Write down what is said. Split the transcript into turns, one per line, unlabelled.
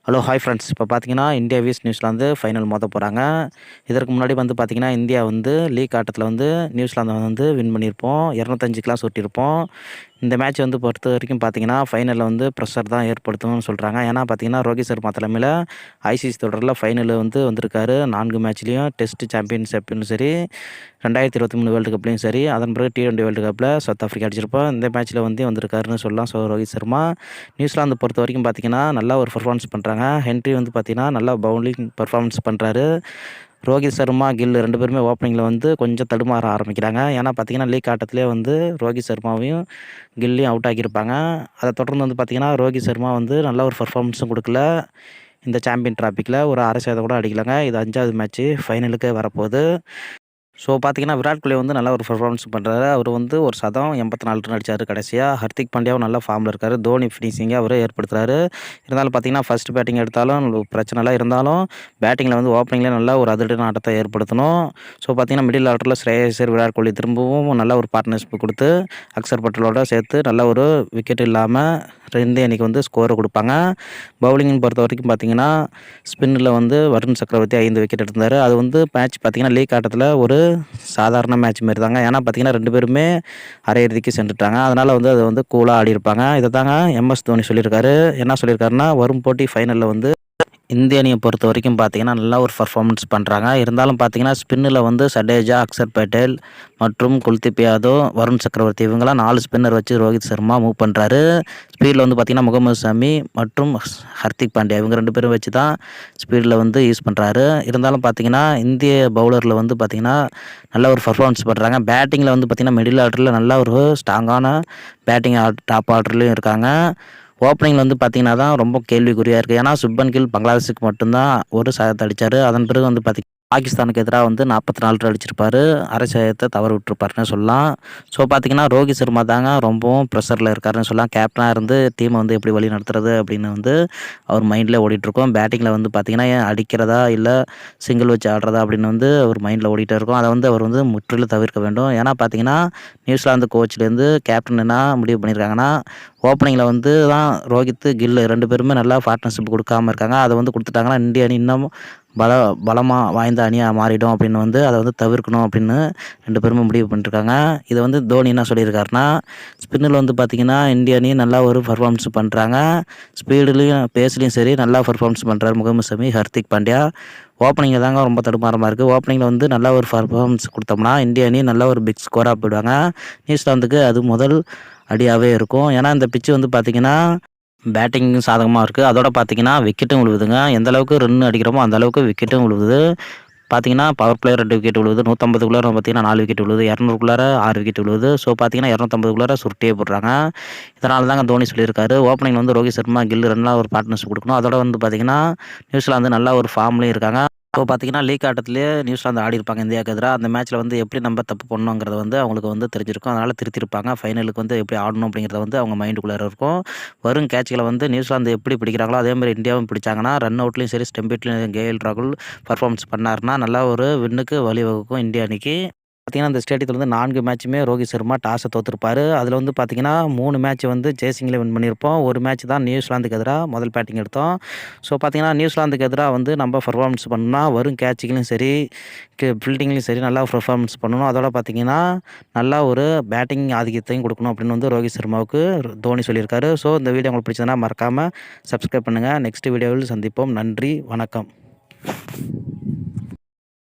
Hello hi friends. இப்போ பார்த்தீங்கன்னா India விஸ் New Zealand final மோத போகிறாங்க. இதற்கு முன்னாடி வந்து பார்த்தீங்கன்னா இந்தியா வந்து லீக் ஆட்டத்தில் வந்து நியூசிலாந்தை வந்து வின் பண்ணியிருப்போம். 205க்குலாம் சுட்டியிருப்போம். இந்த மேட்ச் வந்து பொறுத்த வரைக்கும் பார்த்தீங்கன்னா ஃபைனலில் வந்து ப்ரெஷர் தான் ஏற்படுத்தும்னு சொல்கிறாங்க. ஏன்னா பார்த்தீங்கன்னா ரோஹித் சர்மா தலைமையில் ஐசிசி தொடரில் ஃபைனல் வந்து வந்திருக்காரு. 4 மேட்ச்லேயும் டெஸ்ட் சாம்பியன்ஷிப்லையும் சரி, 2023 வேர்ல்டு கப்லேயும் சரி, அதன் பிறகு T20 வேர்ல்டு கப்பில் சவுத் ஆஃப்ரிக்கா அடிச்சிருப்போம். இந்த மேட்ச்சில் வந்து வந்திருக்காருன்னு சொல்லலாம். ஸோ ரோஹித் சர்மா நியூசிலாந்து பொறுத்த வரைக்கும் பார்த்தீங்கன்னா நல்லா ஒரு பர்ஃபார்மன்ஸ் பண்ணுறாங்க. ஹென்ரி வந்து பார்த்தீங்கன்னா நல்லா பவுலிங் பர்ஃபார்மன்ஸ் பண்ணுறாரு. ரோஹித் சர்மா, கில் 2 பேருமே ஓப்பனிங்கில் வந்து கொஞ்சம் தடுமாற ஆரம்பிக்கிறாங்க. ஏன்னா பார்த்தீங்கன்னா லீக் ஆட்டத்திலே வந்து ரோஹித் சர்மாவையும் கில்லையும் அவுட் ஆக்கியிருப்பாங்க. அதை தொடர்ந்து வந்து பார்த்தீங்கன்னா ரோஹித் சர்மா வந்து நல்ல ஒரு பர்ஃபார்மன்ஸும் கொடுக்கல. இந்த சாம்பியன் டிராஃபிக்கில் ஒரு அரை சதம் கூட அடிக்கலைங்க. இது 5வது மேட்ச்சு ஃபைனலுக்கு வரப்போகுது. ஸோ பார்த்தீங்கன்னா விராட் கோலி வந்து நல்ல ஒரு பர்ஃபார்மன்ஸ் பண்ணுறாரு. அவர் வந்து ஒரு சதம் 84 ரன் அடித்தார் கடைசியாக. ஹர்திக் பாண்டியாவும் நல்ல ஃபார்மில் இருக்கார். தோனி ஃபினிஷிங்கை அவரே ஏற்படுத்துறாரு. இருந்தாலும் பார்த்தீங்கன்னா ஃபர்ஸ்ட் பேட்டிங் எடுத்தாலும் பிரச்சனை இல்லை. இருந்தாலும் பேட்டிங்கில் வந்து ஓப்பனிங்கில் நல்லா ஒரு அதிரடியான ஆட்டத்தை ஏற்படுத்தணும். ஸோ பார்த்தீங்கன்னா மிடில் ஆர்டரில் ஸ்ரேயஸ் ஐயர், விராட் கோலி திரும்பவும் நல்ல ஒரு பார்ட்னர்ஷிப் கொடுத்து அக்சர் பட்டேலோட சேர்த்து நல்ல ஒரு விக்கெட் இல்லாமல் இந்திய அணிக்கு வந்து ஸ்கோரை கொடுப்பாங்க. பவுலிங்னு பொறுத்த வரைக்கும் பார்த்தீங்கன்னா ஸ்பின்னில் வந்து வருண் சக்கரவர்த்தி 5 விக்கெட் எடுத்தார். அது வந்து மேட்ச் பார்த்தீங்கன்னா லீக் ஆட்டத்தில் ஒரு சாதாரண மேட்ச் மாரி தாங்க. ஏன்னா பார்த்தீங்கன்னா 2 பேருமே அரையிறுதிக்கு சென்றுட்டாங்க. அதனால் வந்து அது வந்து கூலாக ஆடியிருப்பாங்க. இதை தாங்க எம்எஸ் தோனி சொல்லியிருக்காரு. என்ன சொல்லியிருக்காருன்னா, வரும் போட்டி ஃபைனலில் வந்து இந்திய அணியை பொறுத்த வரைக்கும் பார்த்தீங்கன்னா நல்லா ஒரு பர்ஃபார்மன்ஸ் பண்ணுறாங்க. இருந்தாலும் பார்த்தீங்கன்னா ஸ்பின்னில் வந்து சடேஜா, அக்சர் பட்டேல் மற்றும் குல்தீப் யாதவ், வருண் சக்கரவர்த்தி இவங்கெல்லாம் 4 ஸ்பின்னர் வச்சு ரோஹித் சர்மா மூவ் பண்ணுறாரு. ஸ்பீடில் வந்து பார்த்தீங்கன்னா முகமது ஷமி மற்றும் ஹர்திக் பாண்டியா இவங்க 2 பேரும் வச்சு தான் ஸ்பீடில் வந்து யூஸ் பண்ணுறாரு. இருந்தாலும் பார்த்தீங்கன்னா இந்திய பவுலரில் வந்து பார்த்தீங்கன்னா நல்ல ஒரு பர்ஃபார்மன்ஸ் பண்ணுறாங்க. பேட்டிங்கில் வந்து பார்த்தீங்கன்னா மிடில் ஆர்டரில் நல்ல ஒரு ஸ்ட்ராங்கான பேட்டிங் டாப் ஆர்டர்லையும் இருக்காங்க. ஓப்பனிங்கில் வந்து பார்த்தீங்கன்னா தான் ரொம்ப கேள்விக்குறியாக இருக்குது. ஏன்னா சுப்மன் கில் பங்களாதேஷுக்கு மட்டும்தான் ஒரு சதத்தை அடித்தார். அதன் பிறகு வந்து பாகிஸ்தானுக்கு எதிராக வந்து 44 ரன் அடிச்சிருப்பார். அரை சதத்தை தவறு விட்டுருப்பாருன்னு சொல்லலாம். ஸோ பார்த்தீங்கன்னா ரோஹித் சர்மா தாங்க ரொம்பவும் ப்ரெஷரில் இருக்காருன்னு சொல்லலாம். கேப்டனாக இருந்து டீமை வந்து எப்படி வழி நடத்துறது அப்படின்னு வந்து அவர் மைண்டில் ஓடிட்டுருக்கோம். பேட்டிங்கில் வந்து பார்த்தீங்கன்னா அடிக்கிறதா இல்லை சிங்கிள் வச்சு ஆடுறதா அப்படின்னு வந்து அவர் மைண்டில் ஓடிட்டே இருக்கும். அதை வந்து அவர் வந்து முற்றிலும் தவிர்க்க வேண்டும். ஏன்னா பார்த்தீங்கன்னா நியூசிலாந்து கோச்லேருந்து கேப்டன் என்ன முடிவு பண்ணியிருக்காங்கன்னா, ஓப்பனிங்கில் வந்து தான் ரோஹித், கில் 2 பேருமே நல்லா பார்ட்னர்ஷிப் கொடுக்காமல் இருக்காங்க. அதை வந்து கொடுத்துட்டாங்கன்னா இந்திய அணி இன்னும் பலமாக வாய்ந்த அணியாக மாறிடும் அப்படின்னு வந்து அதை வந்து தவிர்க்கணும் அப்படின்னு 2 பேருமே முடிவு பண்ணிருக்காங்க. இதை வந்து தோனி என்ன சொல்லியிருக்காருன்னா, ஸ்பின்னில் வந்து பார்த்திங்கன்னா இந்திய அணி நல்லா ஒரு பர்ஃபார்மன்ஸ் பண்ணுறாங்க. ஸ்பீடுலேயும் பேஸ்லேயும் சரி நல்லா பர்ஃபார்மன்ஸ் பண்ணுறாரு முகமது ஷமி, ஹர்திக் பாண்டியா. ஓப்பனிங்கில் தாங்க ரொம்ப தடுமாறமாக இருக்குது. ஓப்பனிங்கில் வந்து நல்ல ஒரு பர்ஃபார்மன்ஸ் கொடுத்தோம்னா இந்திய அணி நல்ல ஒரு பிக் ஸ்கோராக போயிடுவாங்க. நியூசிலாந்துக்கு அது முதல் அடியாகவே இருக்கும். ஏன்னா இந்த பிச்சு வந்து பார்த்திங்கன்னா பேட்டிங் சாதகமாக இருக்குது. அதோட பார்த்தீங்கன்னா விக்கெட்டும் விழுவுதுங்க. எந்த அளவுக்கு ரன் அடிக்கிறோமோ அந்த அளவுக்கு விக்கெட்டும் விழுவுது. பார்த்தீங்கன்னா பவர் பிளேயர் 2 விக்கெட் விழுவுது. 150க்குள்ளார பார்த்தீங்கன்னா 4 விக்கெட் விழுவுது. 200க்குள்ளார 6 விக்கெட் விழுவுது. ஸோ பார்த்தீங்கன்னா 250க்குள்ளார சுருட்டியே போடுறாங்க. இதனால தாங்க தோனி சொல்லியிருக்காரு, ஓப்பனிங் வந்து ரோஹித் சர்மா, கில் 2 ஒரு பார்ட்னர்ஷிப் கொடுக்கணும். அதோட வந்து பார்த்தீங்கன்னா நியூசிலாந்து நல்ல ஒரு ஃபார்ம்லேயும் இருக்காங்க. ஸோ பார்த்தீங்கன்னா லீக் ஆட்டத்திலேயே நியூசிலாந்து ஆடிருப்பாங்க இந்தியாவுக்கு எதிராக. அந்த மேட்ச்சில் வந்து எப்படி நம்ம தப்பு பண்ணணுங்கிறத வந்து அவங்களுக்கு வந்து தெரிஞ்சிருக்கும். அதனால் திருத்திருப்பாங்க. ஃபைனலுக்கு வந்து எப்படி ஆடணும் அப்படிங்கிறத வந்து அவங்க மைண்டுக்குள்ளார இருக்கும். வரும் கேட்ச்களை வந்து நியூசிலாந்து எப்படி பிடிக்கிறாங்களோ அதேமாதிரி இந்தியாவும் பிடிச்சாங்கன்னா ரன் அவுட்லேயும் சரி, ஸ்டெம்பிட்லேயும் கேஎல் ராகுல் பர்ஃபார்மன்ஸ் பண்ணாருன்னா நல்லா ஒரு வின்னுக்கு வழிவகுக்கும் இந்திய அணிக்கு. பார்த்தீங்கன்னா இந்த ஸ்டேடியத்தில் வந்து 4 மேட்சுமே ரோஹித் சர்மா டாஸை தோற்றுருப்பார். அதில் வந்து பார்த்தீங்கன்னா 3 மேட்ச் வந்து சேசிங்கில் வின் பண்ணியிருப்போம். ஒரு மேட்ச் தான் நியூசிலாந்துக்கு எதிராக முதல் பேட்டிங் எடுத்தோம். ஸோ பார்த்தீங்கன்னா நியூசிலாந்துக்கு எதிராக வந்து நம்ம பர்ஃபார்மன்ஸ் பண்ணணும்னா வரும் கேட்சிங்லையும் சரி, ஃபீல்டிங்லையும் சரி நல்லா பர்ஃபார்மன்ஸ் பண்ணணும். அதோட பார்த்தீங்கன்னா நல்லா ஒரு பேட்டிங் ஆதிக்கத்தையும் கொடுக்கணும் அப்படின்னு வந்து ரோஹித் சர்மாவுக்கு தோனி சொல்லியிருக்காரு. ஸோ இந்த வீடியோ உங்களுக்கு பிடிச்சதுன்னா மறக்காமல் சப்ஸ்கிரைப் பண்ணுங்கள். நெக்ஸ்ட் வீடியோவில் சந்திப்போம். நன்றி, வணக்கம்.